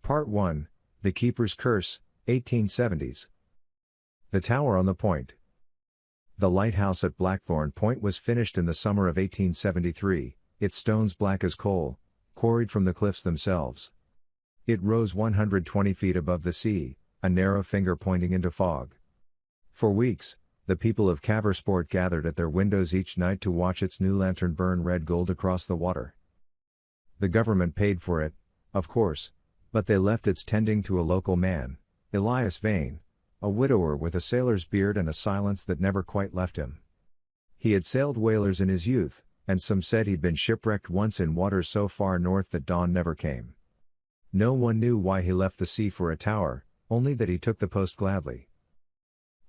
Part 1, The Keeper's Curse, 1870s. The Tower on the Point. The lighthouse at Blackthorn Point was finished in the summer of 1873, its stones black as coal, quarried from the cliffs themselves. It rose 120 feet above the sea, a narrow finger pointing into fog. For weeks, the people of Caversport gathered at their windows each night to watch its new lantern burn red gold across the water. The government paid for it, of course, but they left its tending to a local man, Elias Vane, a widower with a sailor's beard and a silence that never quite left him. He had sailed whalers in his youth, and some said he'd been shipwrecked once in waters so far north that dawn never came. No one knew why he left the sea for a tower, only that he took the post gladly.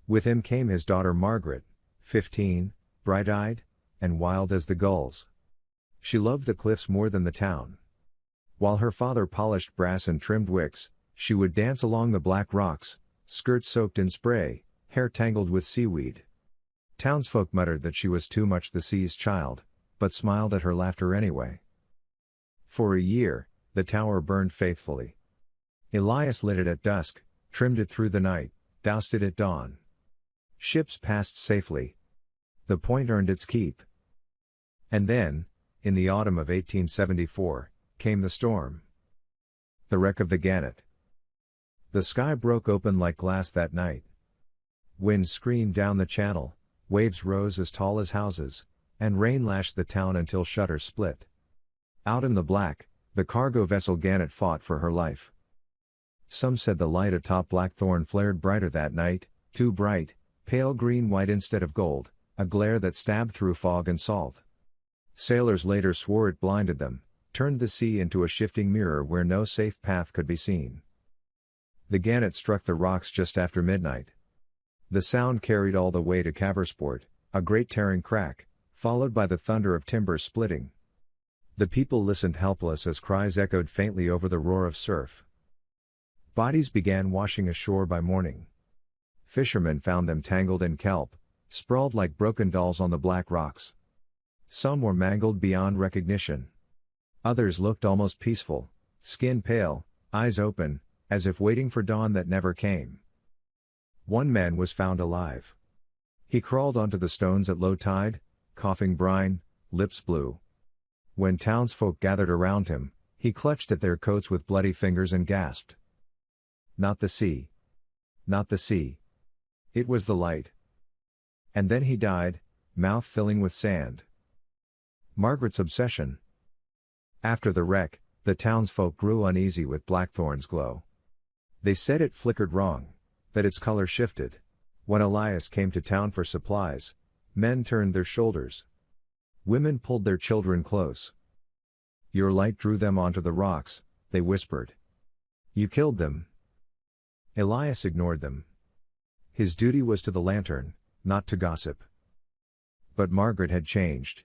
With him came his daughter Margaret, 15, bright-eyed, and wild as the gulls. She loved the cliffs more than the town. While her father polished brass and trimmed wicks, she would dance along the black rocks, skirts soaked in spray, hair tangled with seaweed. Townsfolk muttered that she was too much the sea's child, but smiled at her laughter anyway. For a year, the tower burned faithfully. Elias lit it at dusk, trimmed it through the night, doused it at dawn. Ships passed safely. The point earned its keep. And then, in the autumn of 1874, came the storm. The wreck of the Gannet. The sky broke open like glass that night. Wind screamed down the channel, waves rose as tall as houses, and rain lashed the town until shutters split. Out in the black, the cargo vessel Gannet fought for her life. Some said the light atop Blackthorn flared brighter that night, too bright, pale green-white instead of gold, a glare that stabbed through fog and salt. Sailors later swore it blinded them, turned the sea into a shifting mirror where no safe path could be seen. The Gannet struck the rocks just after midnight. The sound carried all the way to Caversport, a great tearing crack, followed by the thunder of timbers splitting. The people listened helpless as cries echoed faintly over the roar of surf. Bodies began washing ashore by morning. Fishermen found them tangled in kelp, sprawled like broken dolls on the black rocks. Some were mangled beyond recognition. Others looked almost peaceful, skin pale, eyes open, as if waiting for dawn that never came. One man was found alive. He crawled onto the stones at low tide, coughing brine, lips blue. When townsfolk gathered around him, he clutched at their coats with bloody fingers and gasped. Not the sea. Not the sea. It was the light. And then he died, mouth filling with sand. Margaret's obsession. After the wreck, the townsfolk grew uneasy with Blackthorn's glow. They said it flickered wrong, that its color shifted. When Elias came to town for supplies, men turned their shoulders. Women pulled their children close. Your light drew them onto the rocks, they whispered. You killed them. Elias ignored them. His duty was to the lantern, not to gossip. But Margaret had changed.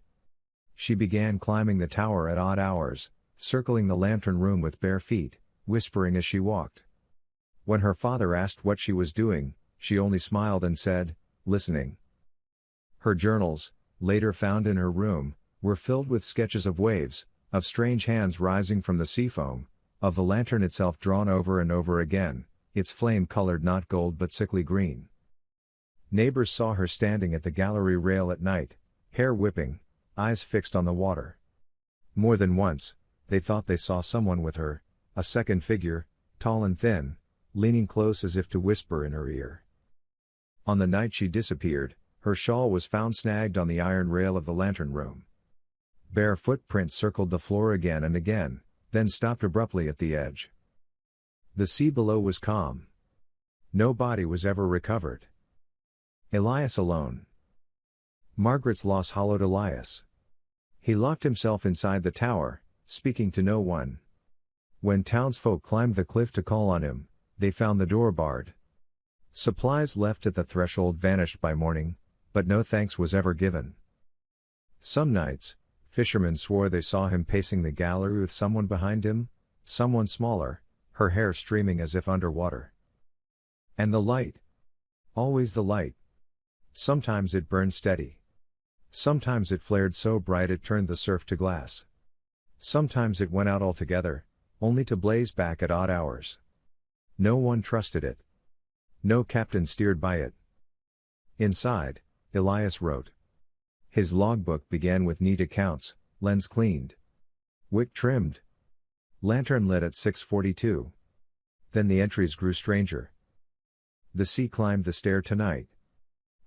She began climbing the tower at odd hours, circling the lantern room with bare feet, whispering as she walked. When her father asked what she was doing, she only smiled and said, listening. Her journals, later found in her room, were filled with sketches of waves, of strange hands rising from the sea foam, of the lantern itself drawn over and over again, its flame colored not gold but sickly green. Neighbors saw her standing at the gallery rail at night, hair whipping, eyes fixed on the water. More than once, they thought they saw someone with her, a second figure, tall and thin, leaning close as if to whisper in her ear. On the night she disappeared, her shawl was found snagged on the iron rail of the lantern room. Bare footprints circled the floor again and again, then stopped abruptly at the edge. The sea below was calm. No body was ever recovered. Elias alone. Margaret's loss hollowed Elias. He locked himself inside the tower, speaking to no one. When townsfolk climbed the cliff to call on him, they found the door barred. Supplies left at the threshold vanished by morning, but no thanks was ever given. Some nights, fishermen swore they saw him pacing the gallery with someone behind him, someone smaller, her hair streaming as if underwater. And the light. Always the light. Sometimes it burned steady. Sometimes it flared so bright it turned the surf to glass. Sometimes it went out altogether, only to blaze back at odd hours. No one trusted it. No captain steered by it. Inside, Elias wrote. His logbook began with neat accounts: lens cleaned, wick trimmed, lantern lit at 6:42. Then the entries grew stranger. The sea climbed the stair tonight.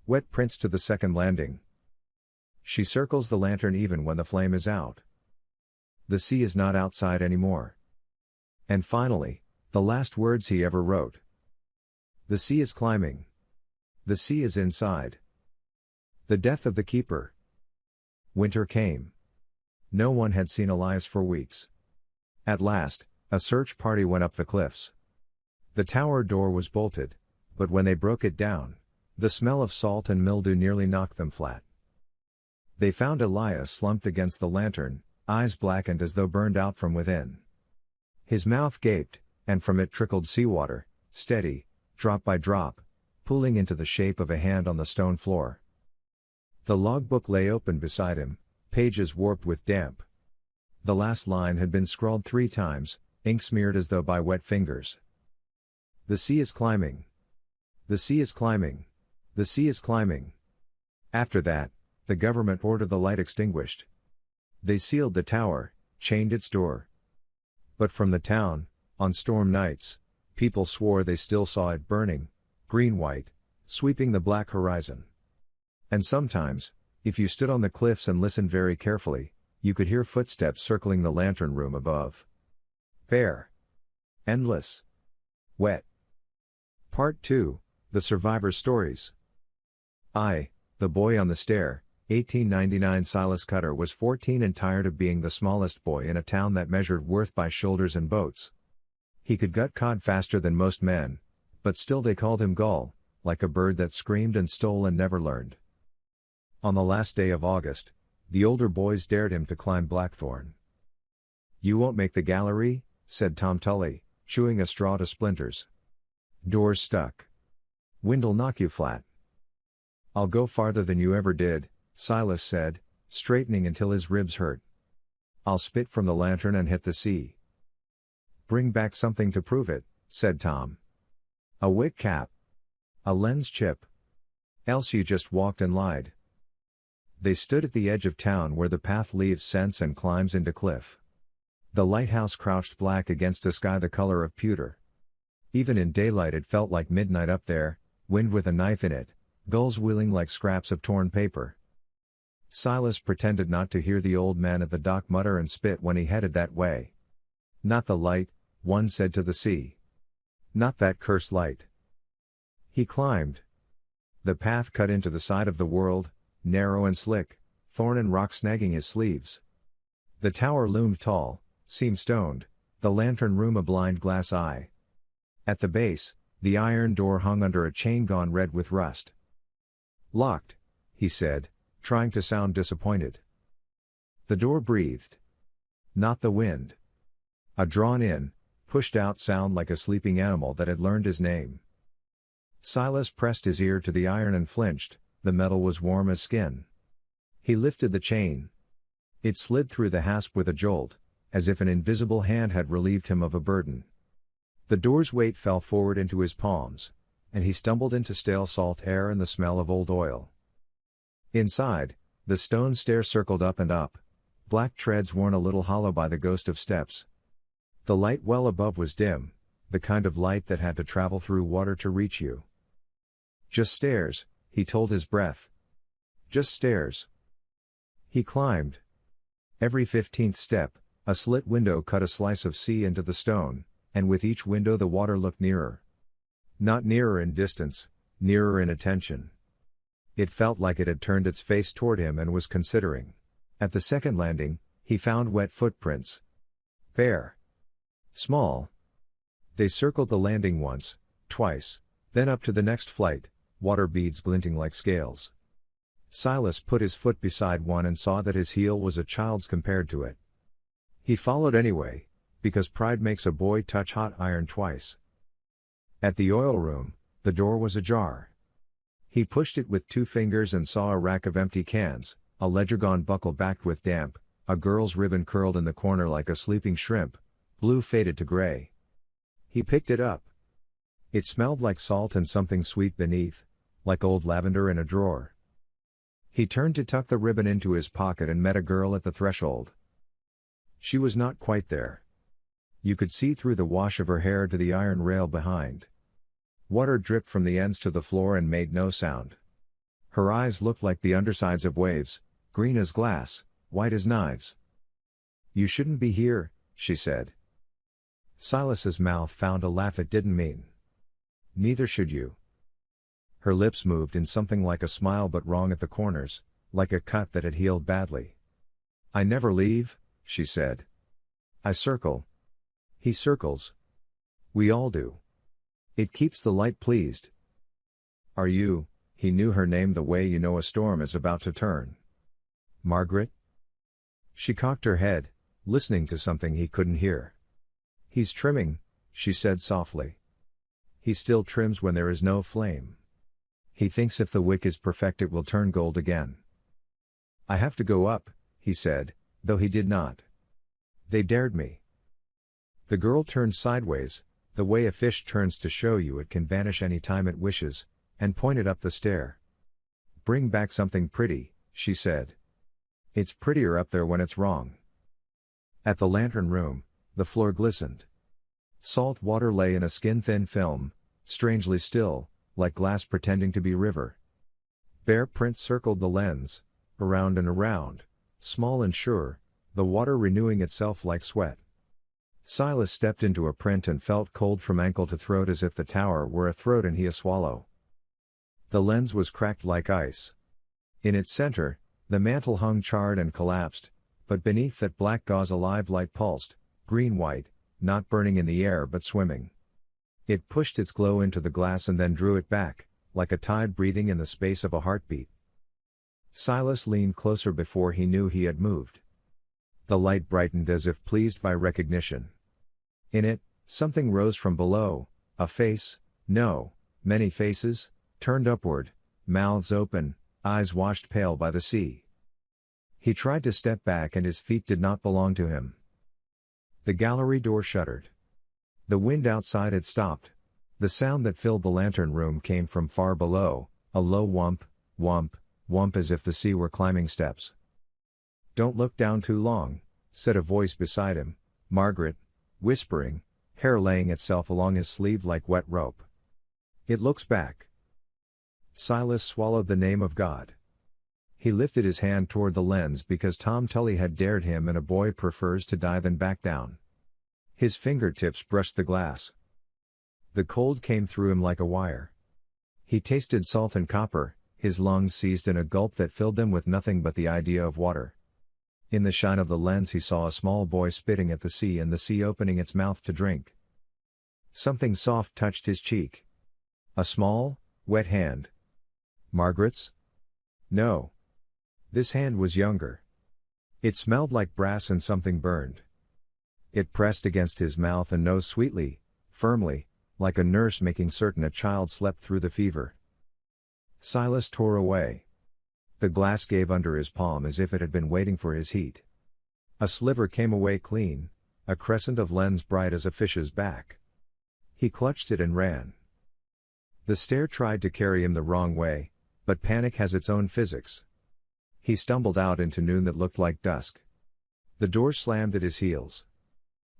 Wet prints to the second landing. She circles the lantern even when the flame is out. The sea is not outside anymore. And finally, the last words he ever wrote. The sea is climbing. The sea is inside. The death of the keeper. Winter came. No one had seen Elias for weeks. At last, a search party went up the cliffs. The tower door was bolted, but when they broke it down, the smell of salt and mildew nearly knocked them flat. They found Elias slumped against the lantern, eyes blackened as though burned out from within. His mouth gaped, and from it trickled seawater, steady, drop by drop, pooling into the shape of a hand on the stone floor. The logbook lay open beside him, pages warped with damp. The last line had been scrawled 3 times, ink smeared as though by wet fingers. The sea is climbing. The sea is climbing. The sea is climbing. After that, the government ordered the light extinguished. They sealed the tower, chained its door. But from the town, on storm nights, people swore they still saw it burning, green-white, sweeping the black horizon. And sometimes, if you stood on the cliffs and listened very carefully, you could hear footsteps circling the lantern room above. Bare. Endless. Wet. Part 2, The Survivor's Stories. I, the boy on the stair, 1899. Silas Cutter was 14 and tired of being the smallest boy in a town that measured worth by shoulders and boats. He could gut cod faster than most men, but still they called him Gull, like a bird that screamed and stole and never learned. On the last day of August, the older boys dared him to climb Blackthorn. You won't make the gallery, said Tom Tully, chewing a straw to splinters. Doors stuck. Wind'll knock you flat. I'll go farther than you ever did, Silas said, straightening until his ribs hurt. I'll spit from the lantern and hit the sea. Bring back something to prove it, said Tom. A wick cap. A lens chip. Else you just walked and lied. They stood at the edge of town where the path leaves scents and climbs into cliff. The lighthouse crouched black against a sky the color of pewter. Even in daylight it felt like midnight up there, wind with a knife in it, gulls wheeling like scraps of torn paper. Silas pretended not to hear the old man at the dock mutter and spit when he headed that way. Not the light, one said to the sea. Not that cursed light. He climbed. The path cut into the side of the world, narrow and slick, thorn and rock snagging his sleeves. The tower loomed tall, seemed stoned, the lantern room a blind glass eye. At the base, the iron door hung under a chain gone red with rust. Locked, he said, trying to sound disappointed. The door breathed. Not the wind. A drawn-in, pushed-out sound like a sleeping animal that had learned his name. Silas pressed his ear to the iron and flinched, the metal was warm as skin. He lifted the chain. It slid through the hasp with a jolt, as if an invisible hand had relieved him of a burden. The door's weight fell forward into his palms, and he stumbled into stale salt air and the smell of old oil. Inside, the stone stair circled up and up, black treads worn a little hollow by the ghost of steps. The light well above was dim, the kind of light that had to travel through water to reach you. Just stairs, he told his breath. Just stairs. He climbed. Every 15th step, a slit window cut a slice of sea into the stone, and with each window the water looked nearer. Not nearer in distance, nearer in attention. It felt like it had turned its face toward him and was considering. At the second landing, he found wet footprints. Bare. Small. They circled the landing once, twice, then up to the next flight, water beads glinting like scales. Silas put his foot beside one and saw that his heel was a child's compared to it. He followed anyway, because pride makes a boy touch hot iron twice. At the oil room, the door was ajar. He pushed it with 2 fingers and saw a rack of empty cans, a ledger gone buckle backed with damp, a girl's ribbon curled in the corner like a sleeping shrimp, Blue faded to gray. He picked it up. It smelled like salt and something sweet beneath, like old lavender in a drawer. He turned to tuck the ribbon into his pocket and met a girl at the threshold. She was not quite there. You could see through the wash of her hair to the iron rail behind. Water dripped from the ends to the floor and made no sound. Her eyes looked like the undersides of waves, green as glass, white as knives. "You shouldn't be here," she said. Silas's mouth found a laugh it didn't mean. "Neither should you." Her lips moved in something like a smile but wrong at the corners, like a cut that had healed badly. "I never leave," she said. "I circle." "He circles. We all do. It keeps the light pleased." "Are you," he knew her name the way you know a storm is about to turn. "Margaret?" She cocked her head, listening to something he couldn't hear. "He's trimming," she said softly. "He still trims when there is no flame. He thinks if the wick is perfect it will turn gold again." "I have to go up," he said, though he did not. "They dared me." The girl turned sideways, the way a fish turns to show you it can vanish any time it wishes, and pointed up the stair. "Bring back something pretty," she said. "It's prettier up there when it's wrong." At the lantern room, the floor glistened. Salt water lay in a skin-thin film, strangely still, like glass pretending to be river. Bare prints circled the lens, around and around, small and sure, the water renewing itself like sweat. Silas stepped into a print and felt cold from ankle to throat as if the tower were a throat and he a swallow. The lens was cracked like ice. In its center, the mantle hung charred and collapsed, but beneath that black gauze a live light pulsed, green-white, not burning in the air but swimming. It pushed its glow into the glass and then drew it back, like a tide breathing in the space of a heartbeat. Silas leaned closer before he knew he had moved. The light brightened as if pleased by recognition. In it, something rose from below, a face, no, many faces, turned upward, mouths open, eyes washed pale by the sea. He tried to step back and his feet did not belong to him. The gallery door shuddered. The wind outside had stopped. The sound that filled the lantern room came from far below, a low whump, whump, whump as if the sea were climbing steps. "Don't look down too long," said a voice beside him, Margaret, whispering, hair laying itself along his sleeve like wet rope. "It looks back." Silas swallowed the name of God. He lifted his hand toward the lens because Tom Tully had dared him and a boy prefers to die than back down. His fingertips brushed the glass. The cold came through him like a wire. He tasted salt and copper, his lungs seized in a gulp that filled them with nothing but the idea of water. In the shine of the lens he saw a small boy spitting at the sea and the sea opening its mouth to drink. Something soft touched his cheek. A small, wet hand. Margaret's? No. This hand was younger. It smelled like brass and something burned. It pressed against his mouth and nose sweetly, firmly, like a nurse making certain a child slept through the fever. Silas tore away. The glass gave under his palm as if it had been waiting for his heat. A sliver came away clean, a crescent of lens bright as a fish's back. He clutched it and ran. The stair tried to carry him the wrong way, but panic has its own physics. He stumbled out into noon that looked like dusk. The door slammed at his heels.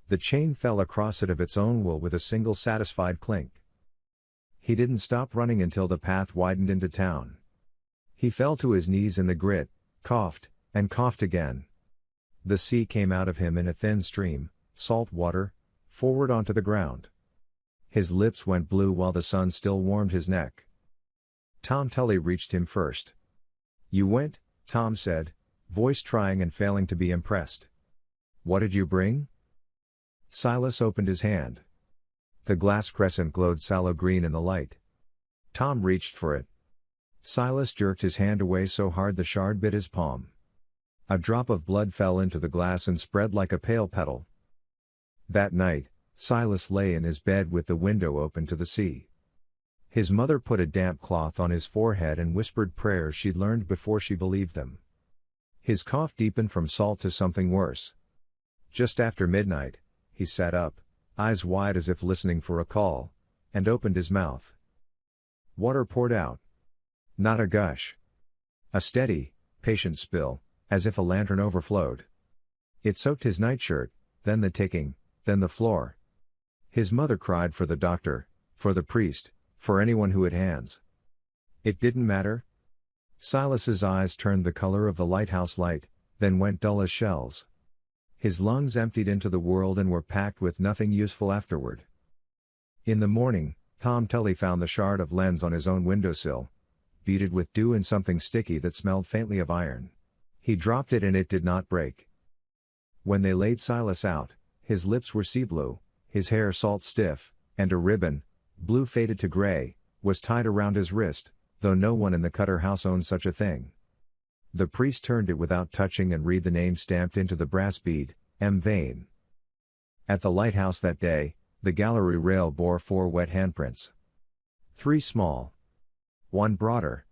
The chain fell across it of its own will with a single satisfied clink. He didn't stop running until the path widened into town. He fell to his knees in the grit, coughed, and coughed again. The sea came out of him in a thin stream, salt water, forward onto the ground. His lips went blue while the sun still warmed his neck. Tom Tully reached him first. "You went," Tom said, voice trying and failing to be impressed. "What did you bring?" Silas opened his hand. The glass crescent glowed sallow green in the light. Tom reached for it. Silas jerked his hand away so hard the shard bit his palm. A drop of blood fell into the glass and spread like a pale petal. That night, Silas lay in his bed with the window open to the sea. His mother put a damp cloth on his forehead and whispered prayers she'd learned before she believed them. His cough deepened from salt to something worse. Just after midnight, he sat up, eyes wide as if listening for a call, and opened his mouth. Water poured out. Not a gush. A steady, patient spill, as if a lantern overflowed. It soaked his nightshirt, then the ticking, then the floor. His mother cried for the doctor, for the priest, for anyone who had hands. It didn't matter. Silas's eyes turned the color of the lighthouse light, then went dull as shells. His lungs emptied into the world and were packed with nothing useful afterward. In the morning, Tom Tully found the shard of lens on his own windowsill, beaded with dew and something sticky that smelled faintly of iron. He dropped it and it did not break. When they laid Silas out, his lips were sea blue, his hair salt stiff, and a ribbon, blue faded to gray, was tied around his wrist, though no one in the Cutter house owned such a thing. The priest turned it without touching and read the name stamped into the brass bead, M. Vane. At the lighthouse that day, the gallery rail bore 4 wet handprints. 3 small. 1 broader.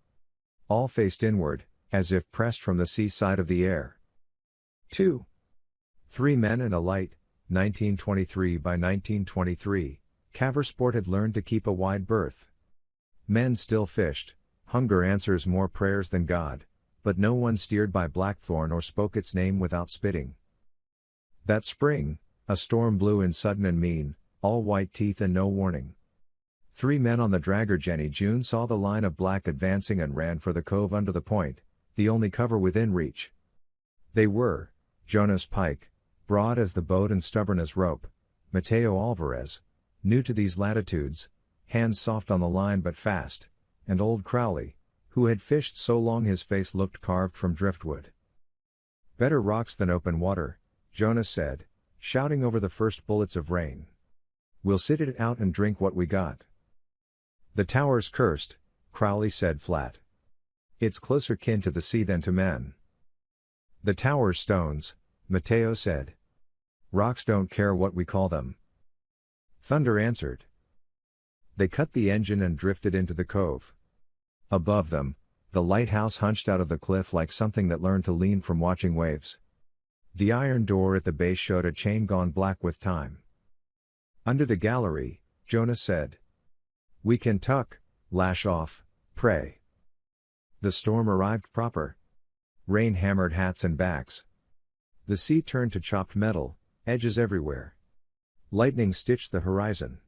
All faced inward, as if pressed from the seaside of the air. 2. 3 men and a light, 1923 by 1923, Caversport had learned to keep a wide berth. Men still fished, hunger answers more prayers than God, but no one steered by Blackthorn or spoke its name without spitting. That spring, a storm blew in sudden and mean, all white teeth and no warning. 3 men on the dragger Jenny June saw the line of black advancing and ran for the cove under the point, the only cover within reach. They were Jonas Pike, broad as the boat and stubborn as rope, Mateo Alvarez, new to these latitudes, hands soft on the line but fast, and old Crowley, who had fished so long his face looked carved from driftwood. Better rocks than open water, Jonas said, shouting over the first bullets of rain. We'll sit it out and drink what we got. The tower's cursed, Crowley said flat. It's closer kin to the sea than to men. The tower's stones, Mateo said. Rocks don't care what we call them. Thunder answered. They cut the engine and drifted into the cove. Above them, the lighthouse hunched out of the cliff like something that learned to lean from watching waves. The iron door at the base showed a chain gone black with time. Under the gallery, Jonas said. We can tuck, lash off, pray. The storm arrived proper. Rain hammered hats and backs. The sea turned to chopped metal, edges everywhere. Lightning stitched the horizon.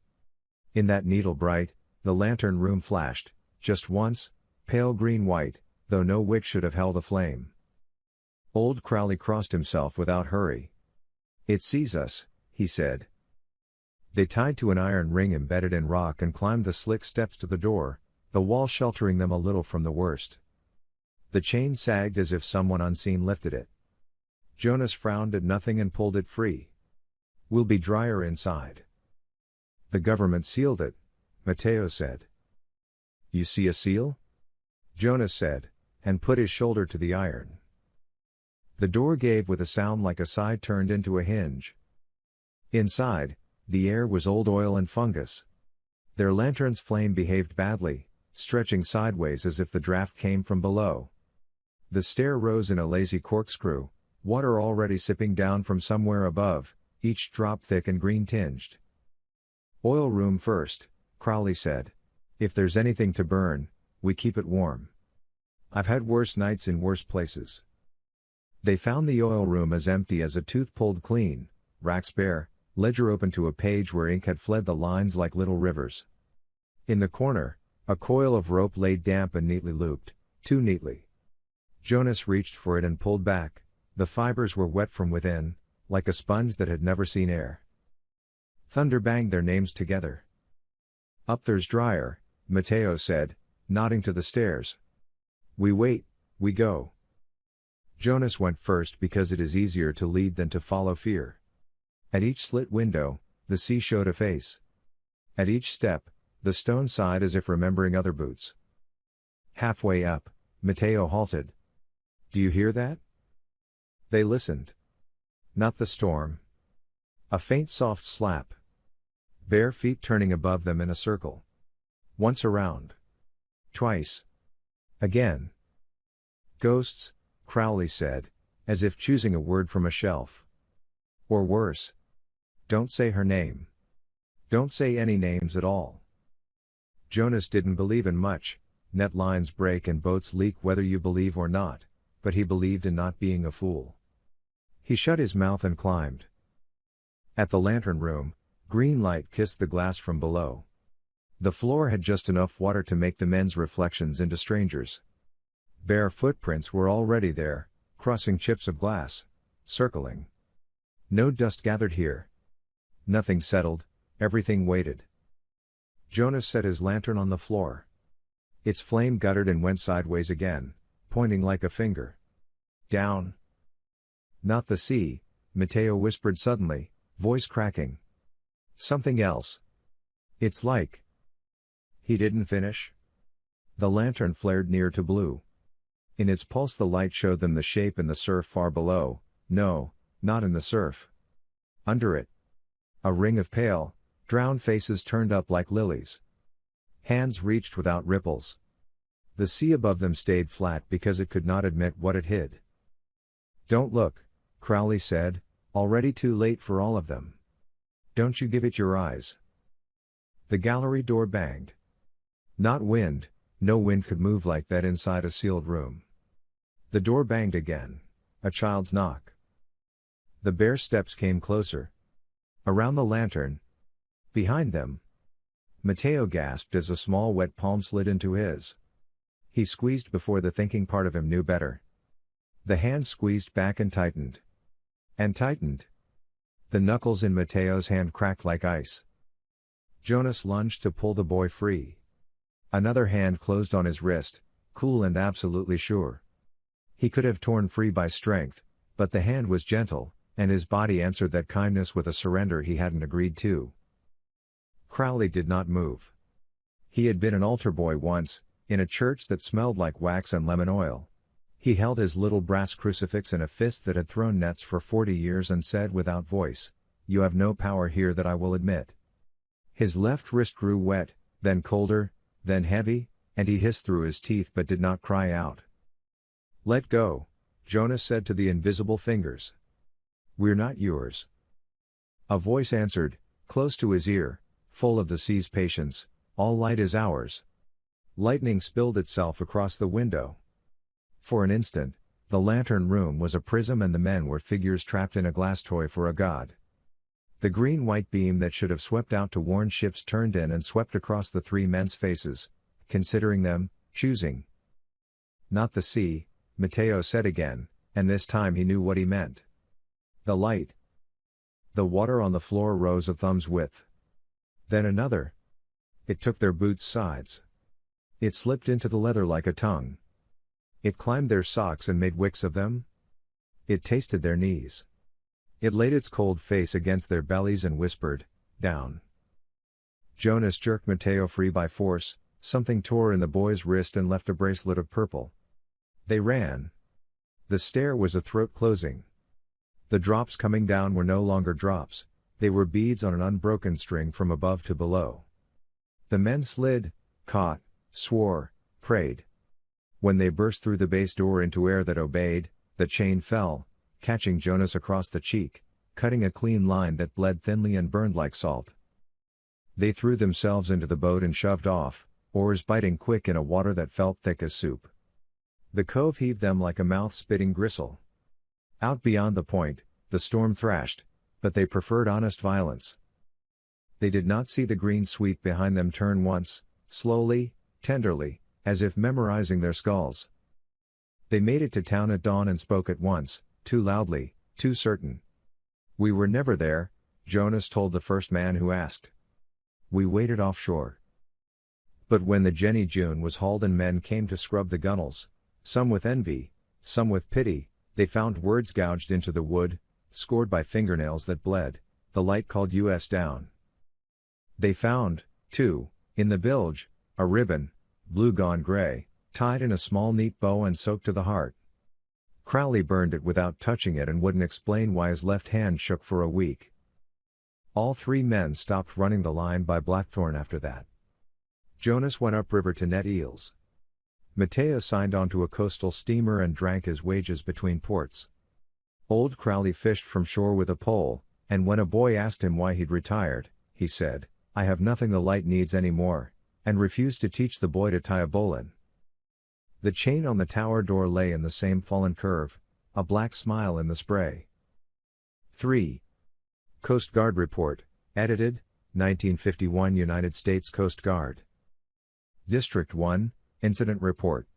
In that needle bright, the lantern room flashed, just once, pale green-white, though no wick should have held a flame. Old Crowley crossed himself without hurry. It sees us, he said. They tied to an iron ring embedded in rock and climbed the slick steps to the door, the wall sheltering them a little from the worst. The chain sagged as if someone unseen lifted it. Jonas frowned at nothing and pulled it free. We'll be drier inside. The government sealed it, Mateo said. You see a seal? Jonas said, and put his shoulder to the iron. The door gave with a sound like a side turned into a hinge. Inside, the air was old oil and fungus. Their lantern's flame behaved badly, stretching sideways as if the draft came from below. The stair rose in a lazy corkscrew, water already sipping down from somewhere above, each drop thick and green-tinged. Oil room first, Crowley said. If there's anything to burn, we keep it warm. I've had worse nights in worse places. They found the oil room as empty as a tooth pulled clean, racks bare, ledger open to a page where ink had fled the lines like little rivers. In the corner, a coil of rope lay damp and neatly looped, too neatly. Jonas reached for it and pulled back, the fibers were wet from within, like a sponge that had never seen air. Thunder banged their names together. Up there's drier, Mateo said, nodding to the stairs. We wait, we go. Jonas went first because it is easier to lead than to follow fear. At each slit window, the sea showed a face. At each step, the stone sighed as if remembering other boots. Halfway up, Mateo halted. Do you hear that? They listened. Not the storm. A faint soft slap. Bare feet turning above them in a circle. Once around. Twice. Again. Ghosts, Crowley said, as if choosing a word from a shelf. Or worse. Don't say her name. Don't say any names at all. Jonas didn't believe in much, net lines break and boats leak whether you believe or not, but he believed in not being a fool. He shut his mouth and climbed. At the lantern room, green light kissed the glass from below. The floor had just enough water to make the men's reflections into strangers. Bare footprints were already there, crossing chips of glass, circling. No dust gathered here. Nothing settled, everything waited. Jonas set his lantern on the floor. Its flame guttered and went sideways again, pointing like a finger. Down. Not the sea, Matteo whispered suddenly, voice cracking. Something else. It's like. He didn't finish. The lantern flared near to blue. In its pulse the light showed them the shape in the surf far below. No, not in the surf. Under it. A ring of pale, drowned faces turned up like lilies. Hands reached without ripples. The sea above them stayed flat because it could not admit what it hid. Don't look, Crowley said, already too late for all of them. Don't you give it your eyes. The gallery door banged. Not wind, no wind could move like that inside a sealed room. The door banged again, a child's knock. The bare steps came closer. Around the lantern. Behind them. Matteo gasped as a small wet palm slid into his. He squeezed before the thinking part of him knew better. The hand squeezed back and tightened. And tightened. The knuckles in Matteo's hand cracked like ice. Jonas lunged to pull the boy free. Another hand closed on his wrist, cool and absolutely sure. He could have torn free by strength, but the hand was gentle, and his body answered that kindness with a surrender he hadn't agreed to. Crowley did not move. He had been an altar boy once, in a church that smelled like wax and lemon oil. He held his little brass crucifix in a fist that had thrown nets for 40 years and said without voice, "You have no power here that I will admit." His left wrist grew wet, then colder, then heavy, and he hissed through his teeth but did not cry out. "Let go," Jonas said to the invisible fingers. "We're not yours." A voice answered, close to his ear, full of the sea's patience, "All light is ours." Lightning spilled itself across the window. For an instant, the lantern room was a prism and the men were figures trapped in a glass toy for a god. The green-white beam that should have swept out to warn ships turned in and swept across the three men's faces, considering them, choosing. "Not the sea," Matteo said again, and this time he knew what he meant. "The light." The water on the floor rose a thumb's width. Then another. It took their boots' sides. It slipped into the leather like a tongue. It climbed their socks and made wicks of them. It tasted their knees. It laid its cold face against their bellies and whispered, "Down." Jonas jerked Matteo free by force, something tore in the boy's wrist and left a bracelet of purple. They ran. The stair was a throat closing. The drops coming down were no longer drops, they were beads on an unbroken string from above to below. The men slid, caught, swore, prayed. When they burst through the base door into air that obeyed, the chain fell, catching Jonas across the cheek, cutting a clean line that bled thinly and burned like salt. They threw themselves into the boat and shoved off, oars biting quick in a water that felt thick as soup. The cove heaved them like a mouth-spitting gristle. Out beyond the point, the storm thrashed, but they preferred honest violence. They did not see the green sweep behind them turn once, slowly, tenderly, as if memorizing their skulls. They made it to town at dawn and spoke at once, too loudly, too certain. "We were never there," Jonas told the first man who asked. "We waited offshore." But when the Jenny June was hauled and men came to scrub the gunnels, some with envy, some with pity, they found words gouged into the wood, scored by fingernails that bled. The light called us down. They found, too, in the bilge, a ribbon, blue gone gray, tied in a small neat bow and soaked to the heart. Crowley burned it without touching it and wouldn't explain why his left hand shook for a week. All three men stopped running the line by Blackthorn after that. Jonas went upriver to net eels. Matteo signed onto a coastal steamer and drank his wages between ports. Old Crowley fished from shore with a pole, And when a boy asked him why he'd retired, he said, "I have nothing the light needs anymore," and refused to teach the boy to tie a bowline. The chain on the tower door lay in the same fallen curve, a black smile in the spray. 3. Coast Guard Report, edited, 1951 United States Coast Guard. District 1, Incident Report.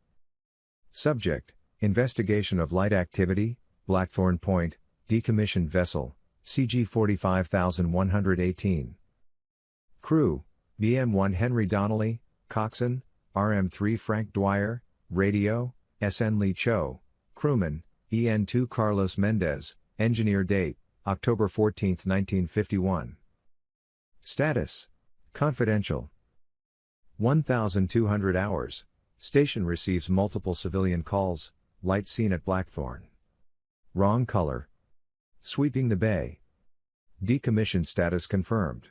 Subject, Investigation of Light Activity, Blackthorn Point, Decommissioned Vessel, CG 45118. Crew, BM1 Henry Donnelly, Coxswain, RM3 Frank Dwyer, Radio, SN Lee Cho, Crewman, EN2 Carlos Mendez, Engineer date, October 14, 1951. Status, Confidential. 1,200 hours, Station receives multiple civilian calls, light seen at Blackthorn. Wrong color. Sweeping the bay. Decommissioned status confirmed.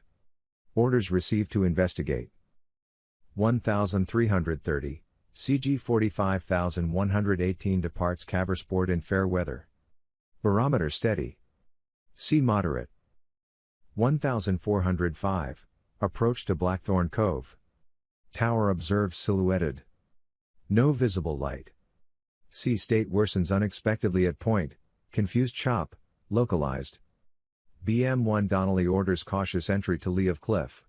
Orders received to investigate. 1,330, CG 45,118 departs Caversport in fair weather. Barometer steady. Sea moderate. 1,405, approach to Blackthorn Cove. Tower observed silhouetted. No visible light. Sea state worsens unexpectedly at point, confused chop, localized. BM1 Donnelly orders cautious entry to lee of cliff.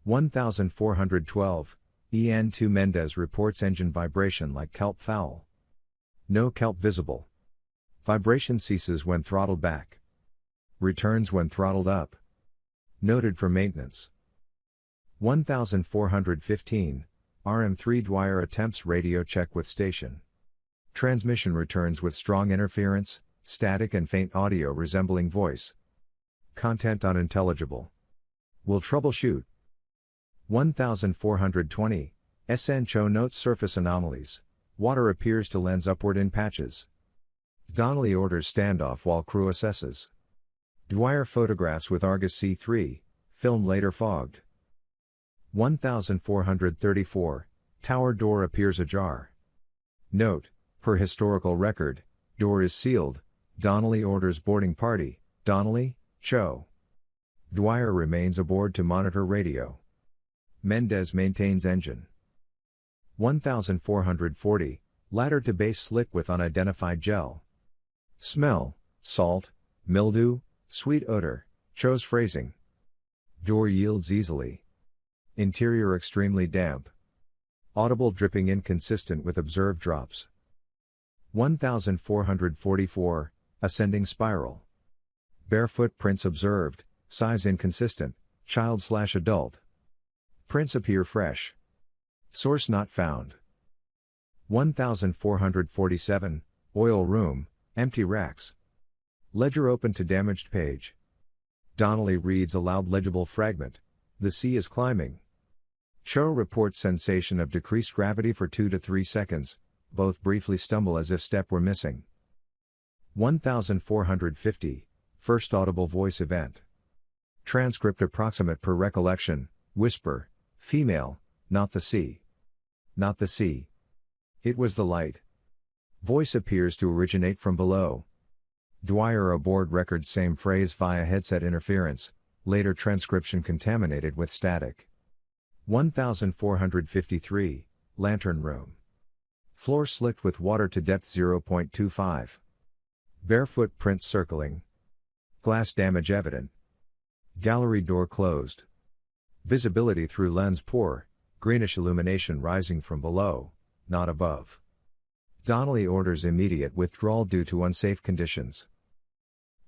1,412, EN2 Mendez reports engine vibration like kelp foul. No kelp visible. Vibration ceases when throttled back. Returns when throttled up. Noted for maintenance. 1,415, RM3 Dwyer attempts radio check with station. Transmission returns with strong interference, static and faint audio resembling voice. Content unintelligible. Will troubleshoot. 1,420, SN Cho notes surface anomalies. Water appears to lens upward in patches. Donnelly orders standoff while crew assesses. Dwyer photographs with Argus C3, film later fogged. 1,434, tower door appears ajar. Note, per historical record, door is sealed. Donnelly orders boarding party, Donnelly, Cho. Dwyer remains aboard to monitor radio. Mendez maintains engine. 1,440, ladder to base slick with unidentified gel. Smell, salt, mildew, sweet odor, Cho's phrasing. Door yields easily. Interior extremely damp. Audible dripping inconsistent with observed drops. 1,444, ascending spiral. Barefoot prints observed, size inconsistent, child/adult. Prints appear fresh. Source not found. 1,447, oil room, empty racks. Ledger open to damaged page. Donnelly reads aloud legible fragment. The sea is climbing. Cho reports sensation of decreased gravity for 2 to 3 seconds, both briefly stumble as if step were missing. 1,450, first audible voice event. Transcript approximate per recollection, whisper, female, not the sea. Not the sea. It was the light. Voice appears to originate from below. Dwyer aboard records same phrase via headset interference, later transcription contaminated with static. 1,453, lantern room. Floor slicked with water to depth 0.25. Barefoot prints circling. Glass damage evident. Gallery door closed. Visibility through lens poor, greenish illumination rising from below, not above. Donnelly orders immediate withdrawal due to unsafe conditions.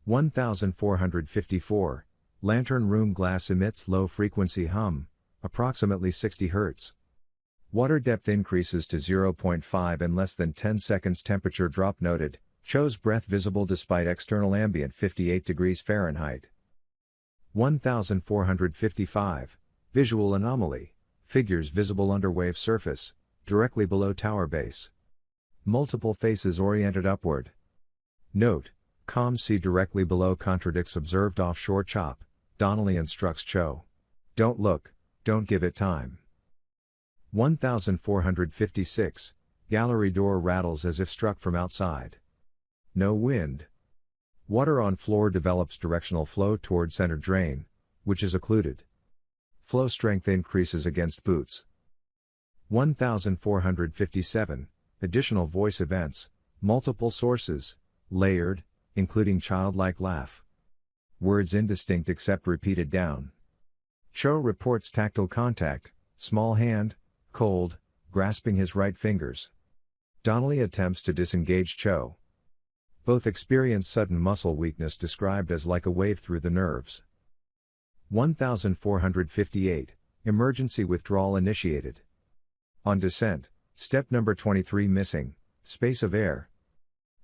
1,454, lantern room glass emits low frequency hum, approximately 60 Hz. Water depth increases to 0.5 in less than 10 seconds. Temperature drop noted, Cho's breath visible despite external ambient 58 degrees Fahrenheit. 1,455, visual anomaly, figures visible under wave surface, directly below tower base. Multiple faces oriented upward. Note, calm sea directly below contradicts observed offshore chop. Donnelly instructs Cho. Don't look, don't give it time. 1,456, gallery door rattles as if struck from outside. No wind. Water on floor develops directional flow toward center drain, which is occluded. Flow strength increases against boots. 1457. Additional voice events, multiple sources, layered, including childlike laugh. Words indistinct except repeated down. Cho reports tactile contact, small hand, cold, grasping his right fingers. Donnelly attempts to disengage Cho. Both experience sudden muscle weakness described as like a wave through the nerves. 1458. Emergency withdrawal initiated. On descent, step number 23 missing, space of air.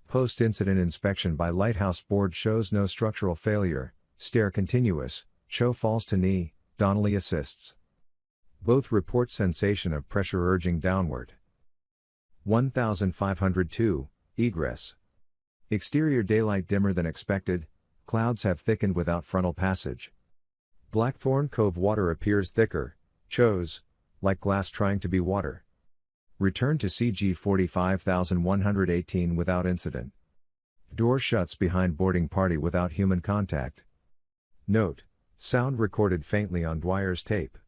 Post-incident inspection by Lighthouse board shows no structural failure, stair continuous, Cho falls to knee, Donnelly assists. Both report sensation of pressure urging downward. 1502, egress. Exterior daylight dimmer than expected, clouds have thickened without frontal passage. Blackthorn Cove water appears thicker, Cho's, like glass trying to be water. Return to CG 45118 without incident. Door shuts behind boarding party without human contact. Note: sound recorded faintly on Dwyer's tape.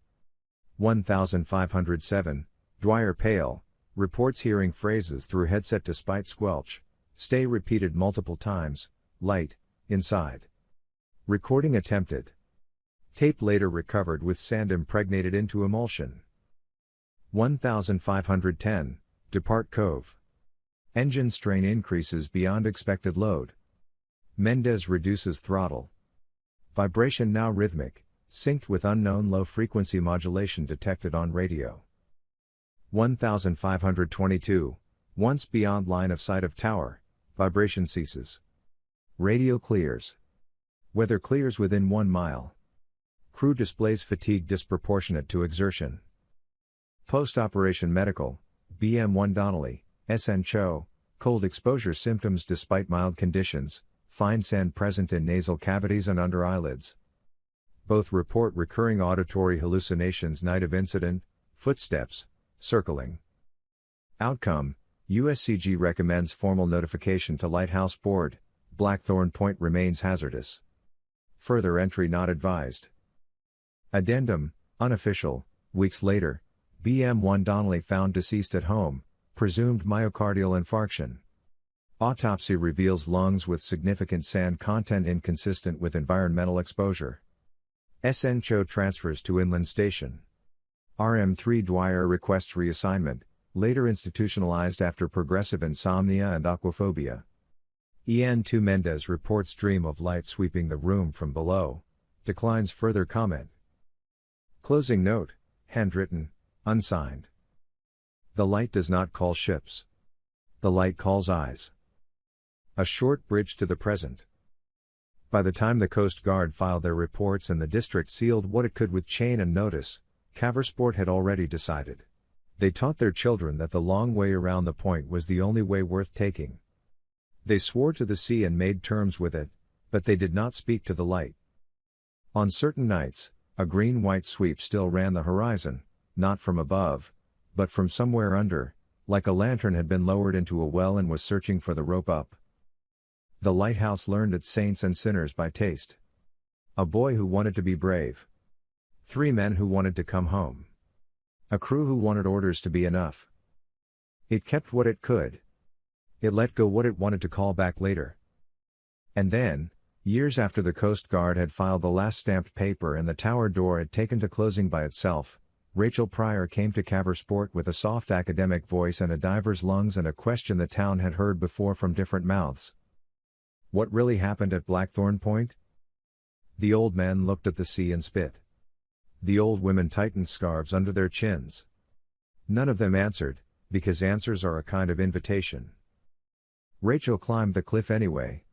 1507, Dwyer pale, reports hearing phrases through headset despite squelch, stay repeated multiple times, light, inside. Recording attempted. Tape later recovered with sand impregnated into emulsion. 1510, Depart Cove. Engine strain increases beyond expected load. Mendez reduces throttle. Vibration now rhythmic, synced with unknown low-frequency modulation detected on radio. 1522, once beyond line of sight of tower, vibration ceases. Radio clears. Weather clears within 1 mile. Crew displays fatigue disproportionate to exertion. Post-operation medical, BM1 Donnelly, SN Cho, cold exposure symptoms despite mild conditions, fine sand present in nasal cavities and under eyelids. Both report recurring auditory hallucinations night of incident, footsteps, circling. Outcome: USCG recommends formal notification to Lighthouse Board, Blackthorn Point remains hazardous. Further entry not advised. Addendum, unofficial, weeks later, BM1 Donnelly found deceased at home, presumed myocardial infarction. Autopsy reveals lungs with significant sand content inconsistent with environmental exposure. SN Cho transfers to Inland Station. RM3 Dwyer requests reassignment, later institutionalized after progressive insomnia and aquaphobia. EN2 Mendez reports dream of light sweeping the room from below, declines further comment. Closing note, handwritten, unsigned. The light does not call ships. The light calls eyes. A short bridge to the present. By the time the Coast Guard filed their reports and the district sealed what it could with chain and notice, Caversport had already decided. They taught their children that the long way around the point was the only way worth taking. They swore to the sea and made terms with it, but they did not speak to the light. On certain nights, a green-white sweep still ran the horizon, not from above, but from somewhere under, like a lantern had been lowered into a well and was searching for the rope up. The lighthouse learned its saints and sinners by taste. A boy who wanted to be brave. 3 men who wanted to come home. A crew who wanted orders to be enough. It kept what it could. It let go what it wanted to call back later. And then, years after the Coast Guard had filed the last stamped paper and the tower door had taken to closing by itself, Rachel Pryor came to Caversport with a soft academic voice and a diver's lungs and a question the town had heard before from different mouths. What really happened at Blackthorn Point? The old men looked at the sea and spit. The old women tightened scarves under their chins. None of them answered, because answers are a kind of invitation. Rachel climbed the cliff anyway.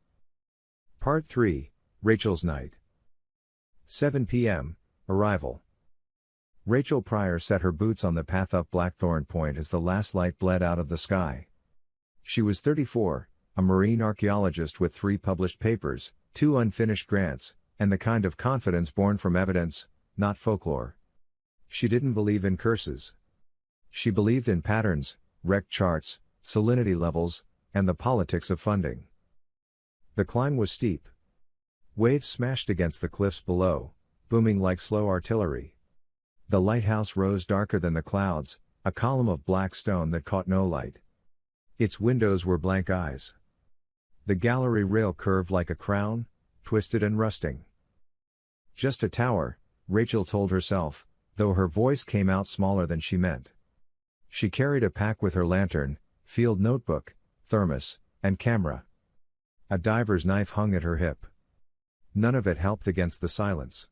Part 3, Rachel's Night. 7 p.m., arrival. Rachel Pryor set her boots on the path up Blackthorn Point as the last light bled out of the sky. She was 34, a marine archaeologist with 3 published papers, 2 unfinished grants, and the kind of confidence born from evidence, not folklore. She didn't believe in curses. She believed in patterns, rec charts, salinity levels, and the politics of funding. The climb was steep. Waves smashed against the cliffs below, booming like slow artillery. The lighthouse rose darker than the clouds, a column of black stone that caught no light. Its windows were blank eyes. The gallery rail curved like a crown, twisted and rusting. Just a tower, Rachel told herself, though her voice came out smaller than she meant. She carried a pack with her lantern, field notebook, thermos, and camera. A diver's knife hung at her hip. None of it helped against the silence.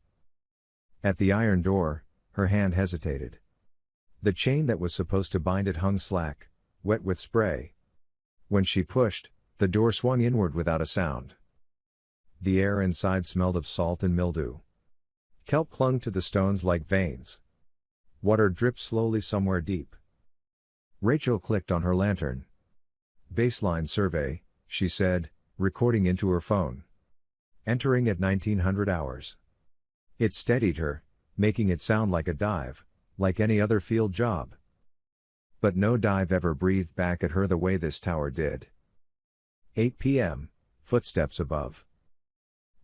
At the iron door, her hand hesitated. The chain that was supposed to bind it hung slack, wet with spray. When she pushed, the door swung inward without a sound. The air inside smelled of salt and mildew. Kelp clung to the stones like veins. Water dripped slowly somewhere deep. Rachel clicked on her lantern. "Baseline survey," she said, recording into her phone. "Entering at 1900 hours." It steadied her, making it sound like a dive, like any other field job. But no dive ever breathed back at her the way this tower did. 8 p.m., footsteps above.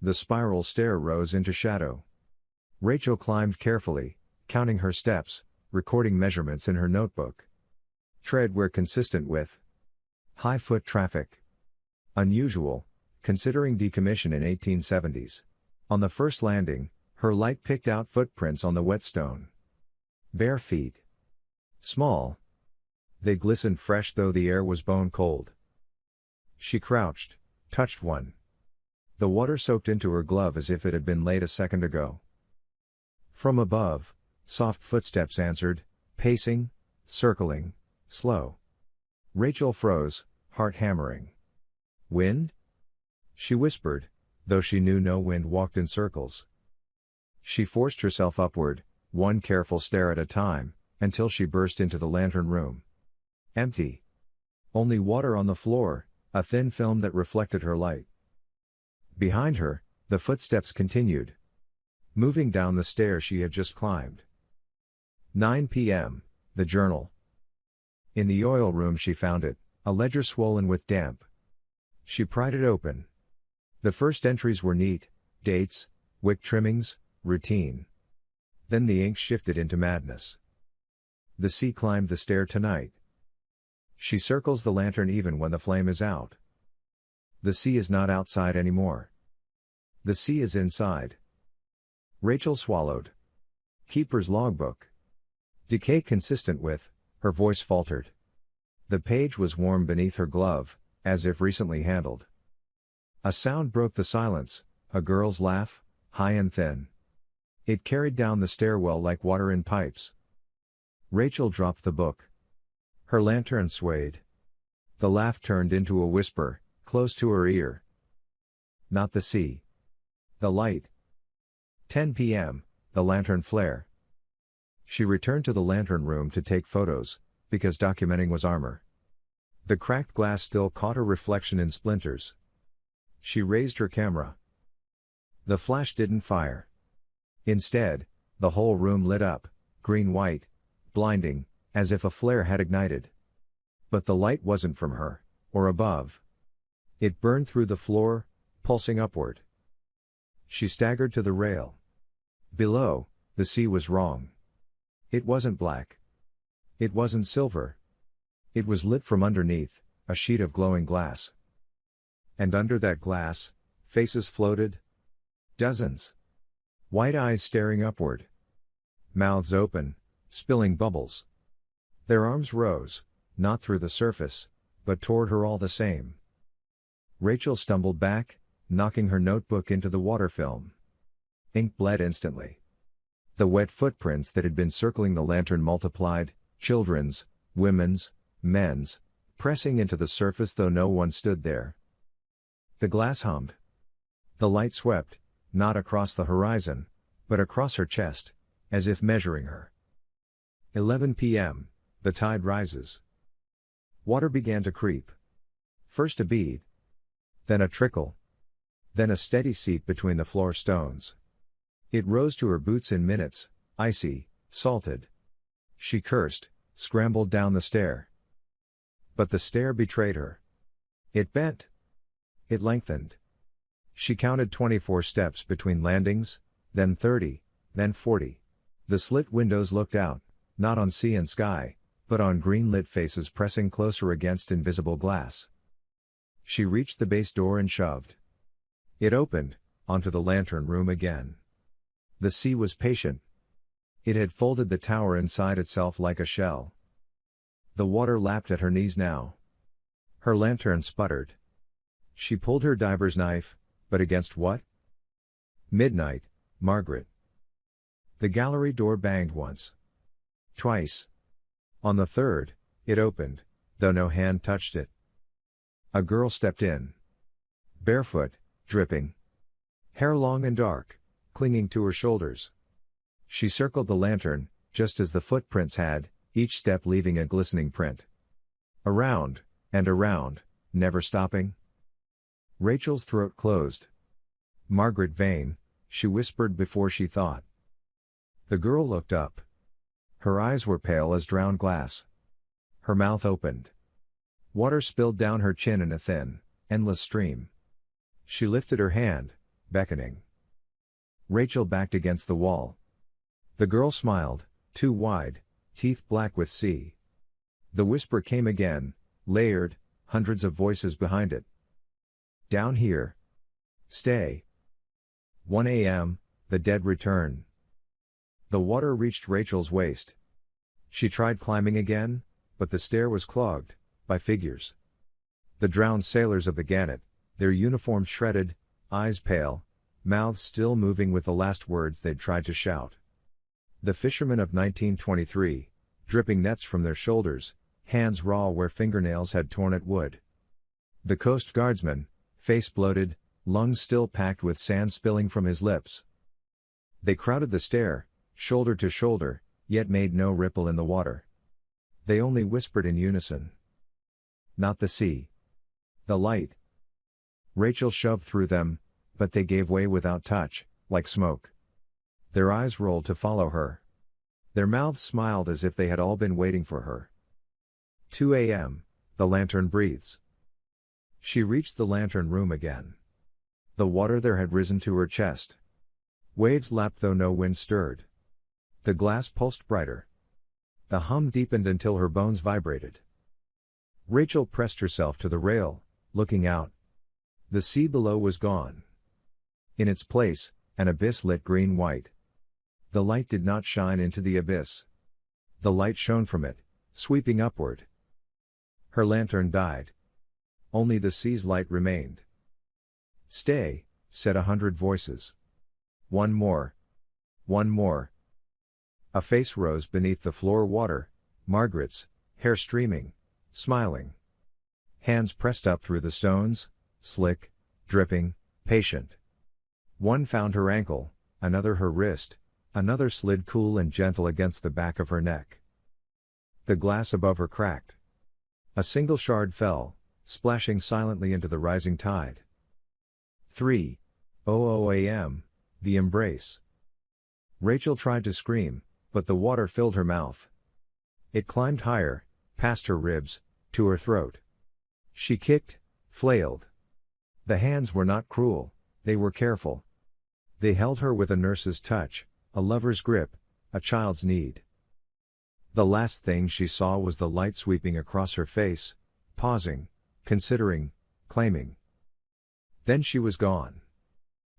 The spiral stair rose into shadow. Rachel climbed carefully, counting her steps, recording measurements in her notebook. Tread were consistent with high foot traffic. Unusual, considering decommission in 1870s. On the first landing, her light picked out footprints on the wet stone. Bare feet. Small. They glistened fresh though the air was bone cold. She crouched, touched one. The water soaked into her glove as if it had been laid a second ago. From above, soft footsteps answered, pacing, circling, slow. Rachel froze, heart hammering. "Wind?" she whispered, though she knew no wind walked in circles. She forced herself upward, one careful stair at a time, until she burst into the lantern room. Empty. Only water on the floor, a thin film that reflected her light. Behind her, the footsteps continued. Moving down the stair she had just climbed. 9 p.m., the journal. In the oil room she found it, a ledger swollen with damp. She pried it open. The first entries were neat, dates, wick trimmings, routine. Then the ink shifted into madness. The sea climbed the stair tonight. She circles the lantern even when the flame is out. The sea is not outside anymore. The sea is inside. Rachel swallowed. Keeper's logbook. Decay consistent with, her voice faltered. The page was warm beneath her glove, as if recently handled. A sound broke the silence, a girl's laugh, high and thin. It carried down the stairwell like water in pipes. Rachel dropped the book. Her lantern swayed. The laugh turned into a whisper, close to her ear. Not the sea. The light. 10 p.m., the lantern flare. She returned to the lantern room to take photos, because documenting was armor. The cracked glass still caught her reflection in splinters. She raised her camera. The flash didn't fire. Instead, the whole room lit up, green-white, blinding, as if a flare had ignited. But the light wasn't from her, or above. It burned through the floor, pulsing upward. She staggered to the rail. Below, the sea was wrong. It wasn't black. It wasn't silver. It was lit from underneath, a sheet of glowing glass. And under that glass, faces floated. Dozens. White eyes staring upward. Mouths open, spilling bubbles. Their arms rose, not through the surface, but toward her all the same. Rachel stumbled back, knocking her notebook into the water film. Ink bled instantly. The wet footprints that had been circling the lantern multiplied, children's, women's, men's, pressing into the surface though no one stood there. The glass hummed. The light swept, not across the horizon, but across her chest, as if measuring her. 11 p.m., the tide rises. Water began to creep. First a bead. Then a trickle. Then a steady seep between the floor stones. It rose to her boots in minutes, icy, salted. She cursed, scrambled down the stair. But the stair betrayed her. It bent. It lengthened. She counted 24 steps between landings, then 30, then 40. The slit windows looked out, not on sea and sky, but on green-lit faces pressing closer against invisible glass. She reached the base door and shoved. It opened, onto the lantern room again. The sea was patient. It had folded the tower inside itself like a shell. The water lapped at her knees now. Her lantern sputtered. She pulled her diver's knife, but against what? Midnight, Margaret. The gallery door banged once. Twice. On the third, it opened, though no hand touched it. A girl stepped in. Barefoot, dripping. Hair long and dark, clinging to her shoulders. She circled the lantern, just as the footprints had, each step leaving a glistening print. Around, and around, never stopping. Rachel's throat closed. Margaret Vane, she whispered before she thought. The girl looked up. Her eyes were pale as drowned glass. Her mouth opened. Water spilled down her chin in a thin, endless stream. She lifted her hand, beckoning. Rachel backed against the wall. The girl smiled, too wide, teeth black with sea. The whisper came again, layered, hundreds of voices behind it. Down here. Stay. 1 a.m., the dead return. The water reached Rachel's waist. She tried climbing again, but the stair was clogged by figures. The drowned sailors of the Gannet, their uniforms shredded, eyes pale, mouths still moving with the last words they'd tried to shout. The fishermen of 1923, dripping nets from their shoulders, hands raw where fingernails had torn at wood. The Coast Guardsman, face bloated, lungs still packed with sand spilling from his lips. They crowded the stair, shoulder to shoulder, yet made no ripple in the water. They only whispered in unison. Not the sea. The light. Rachel shoved through them, but they gave way without touch, like smoke. Their eyes rolled to follow her. Their mouths smiled as if they had all been waiting for her. 2 a.m., the lantern breathes. She reached the lantern room again. The water there had risen to her chest. Waves lapped though no wind stirred. The glass pulsed brighter. The hum deepened until her bones vibrated. Rachel pressed herself to the rail, looking out. The sea below was gone. In its place, an abyss lit green-white. The light did not shine into the abyss. The light shone from it, sweeping upward. Her lantern died. Only the sea's light remained. Stay, said 100 voices. One more. One more. A face rose beneath the floor water, Margaret's, hair streaming, smiling. Hands pressed up through the stones, slick, dripping, patient. One found her ankle, another her wrist, another slid cool and gentle against the back of her neck. The glass above her cracked. A single shard fell, splashing silently into the rising tide. 3:00 a.m., the embrace. Rachel tried to scream, but the water filled her mouth. It climbed higher, past her ribs, to her throat. She kicked, flailed. The hands were not cruel, they were careful. They held her with a nurse's touch, a lover's grip, a child's need. The last thing she saw was the light sweeping across her face, pausing, considering, claiming. Then she was gone.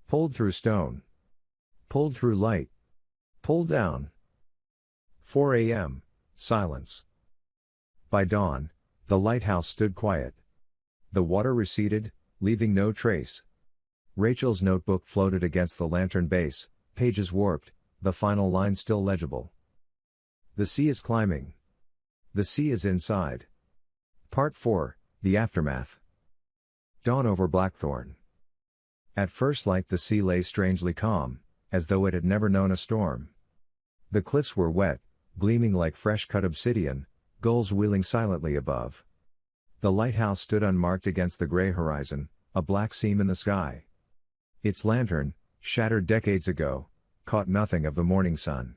Pulled through stone. Pulled through light. Pulled down. 4 a.m., silence. By dawn, the lighthouse stood quiet. The water receded, leaving no trace. Rachel's notebook floated against the lantern base, pages warped, the final line still legible. The sea is climbing. The sea is inside. Part 4, The Aftermath. Dawn over Blackthorn. At first light the sea lay strangely calm, as though it had never known a storm. The cliffs were wet, gleaming like fresh-cut obsidian, gulls wheeling silently above. The lighthouse stood unmarked against the gray horizon, a black seam in the sky. Its lantern, shattered decades ago, caught nothing of the morning sun.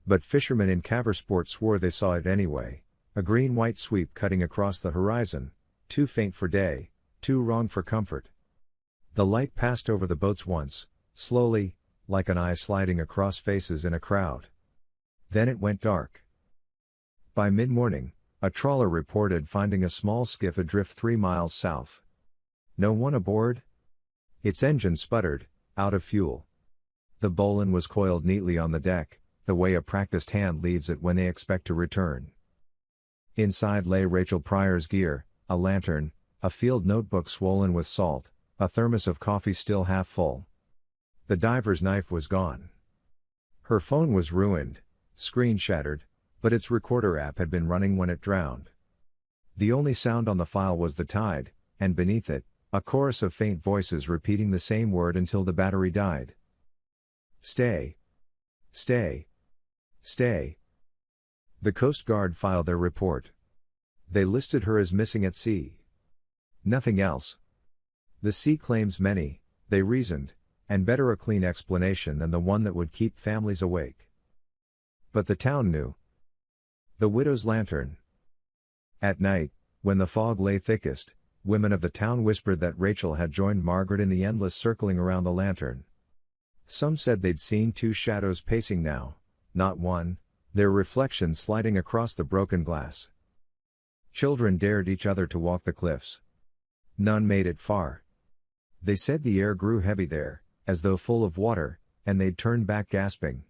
But fishermen in Caversport swore they saw it anyway, a green-white sweep cutting across the horizon, too faint for day, too wrong for comfort. The light passed over the boats once, slowly, like an eye sliding across faces in a crowd. Then it went dark. By mid-morning, a trawler reported finding a small skiff adrift 3 miles south. No one aboard? Its engine sputtered, out of fuel. The bowline was coiled neatly on the deck, the way a practiced hand leaves it when they expect to return. Inside lay Rachel Pryor's gear, a lantern, a field notebook swollen with salt, a thermos of coffee still half full. The diver's knife was gone. Her phone was ruined, screen shattered, but its recorder app had been running when it drowned. The only sound on the file was the tide, and beneath it, a chorus of faint voices repeating the same word until the battery died. Stay. Stay. Stay. The Coast Guard filed their report. They listed her as missing at sea. Nothing else. The sea claims many, they reasoned, and better a clean explanation than the one that would keep families awake. But the town knew. The widow's lantern. At night, when the fog lay thickest, women of the town whispered that Rachel had joined Margaret in the endless circling around the lantern. Some said they'd seen 2 shadows pacing now, not one, their reflections sliding across the broken glass. Children dared each other to walk the cliffs. None made it far. They said the air grew heavy there, as though full of water, and they'd turn back gasping.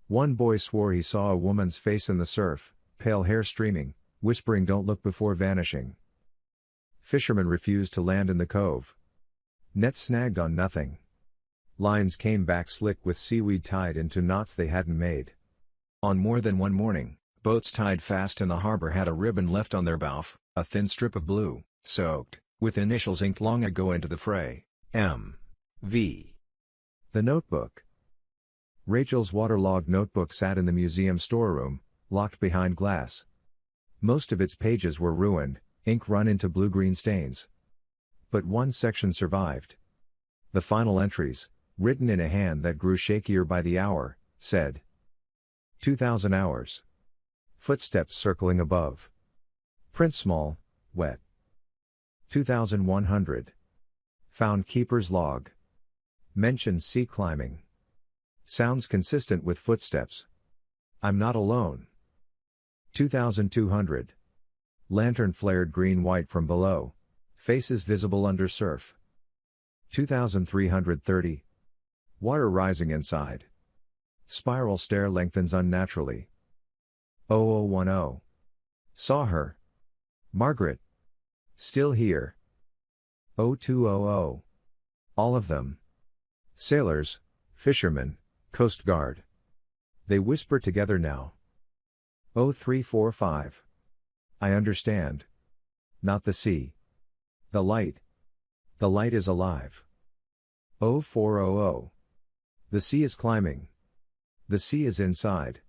One boy swore he saw a woman's face in the surf, pale hair streaming, whispering "Don't look" before vanishing. Fishermen refused to land in the cove. Nets snagged on nothing. Lines came back slick with seaweed tied into knots they hadn't made. On more than one morning, boats tied fast in the harbor had a ribbon left on their bow, a thin strip of blue, soaked, with initials inked long ago into the fray, M.V. The notebook. Rachel's waterlogged notebook sat in the museum storeroom, locked behind glass. Most of its pages were ruined, ink run into blue-green stains. But one section survived. The final entries, written in a hand that grew shakier by the hour, said 2,000 hours. Footsteps circling above. Print small, wet. 2,100. Found keeper's log. Mentions sea climbing. Sounds consistent with footsteps. I'm not alone. 2,200. Lantern flared green-white from below. Faces visible under surf. 2,330. Water rising inside. Spiral stair lengthens unnaturally. 0010. Saw her. Margaret. Still here. 0200. All of them. Sailors, fishermen, Coast Guard. They whisper together now. 0345. I understand. Not the sea. The light. The light is alive. 0400. The sea is climbing. The sea is inside.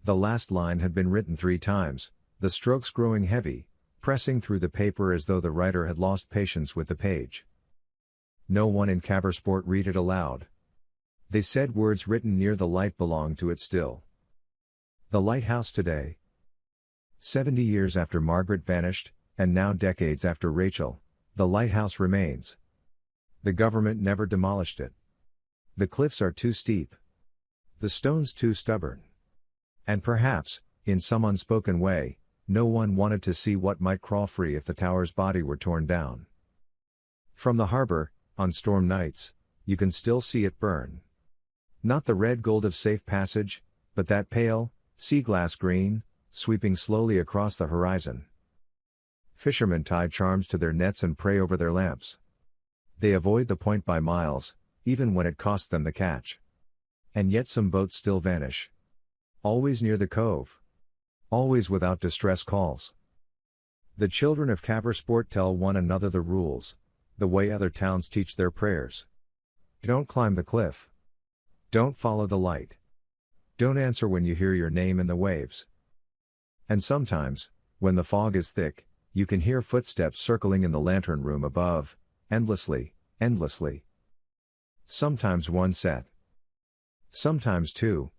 The last line had been written 3 times, the strokes growing heavy, pressing through the paper as though the writer had lost patience with the page. No one in Caversport read it aloud. They said words written near the light belonged to it still. The lighthouse today. 70 years after Margaret vanished, and now decades after Rachel, the lighthouse remains. The government never demolished it. The cliffs are too steep. The stones too stubborn. And perhaps, in some unspoken way, no one wanted to see what might crawl free if the tower's body were torn down. From the harbor, on storm nights, you can still see it burn. Not the red gold of safe passage, but that pale, sea glass green, sweeping slowly across the horizon. Fishermen tie charms to their nets and pray over their lamps. They avoid the point by miles, even when it costs them the catch. And yet some boats still vanish. Always near the cove. Always without distress calls. The children of Caversport tell one another the rules, the way other towns teach their prayers. Don't climb the cliff. Don't follow the light. Don't answer when you hear your name in the waves. And sometimes, when the fog is thick, you can hear footsteps circling in the lantern room above, endlessly, endlessly. Sometimes one set. Sometimes 2,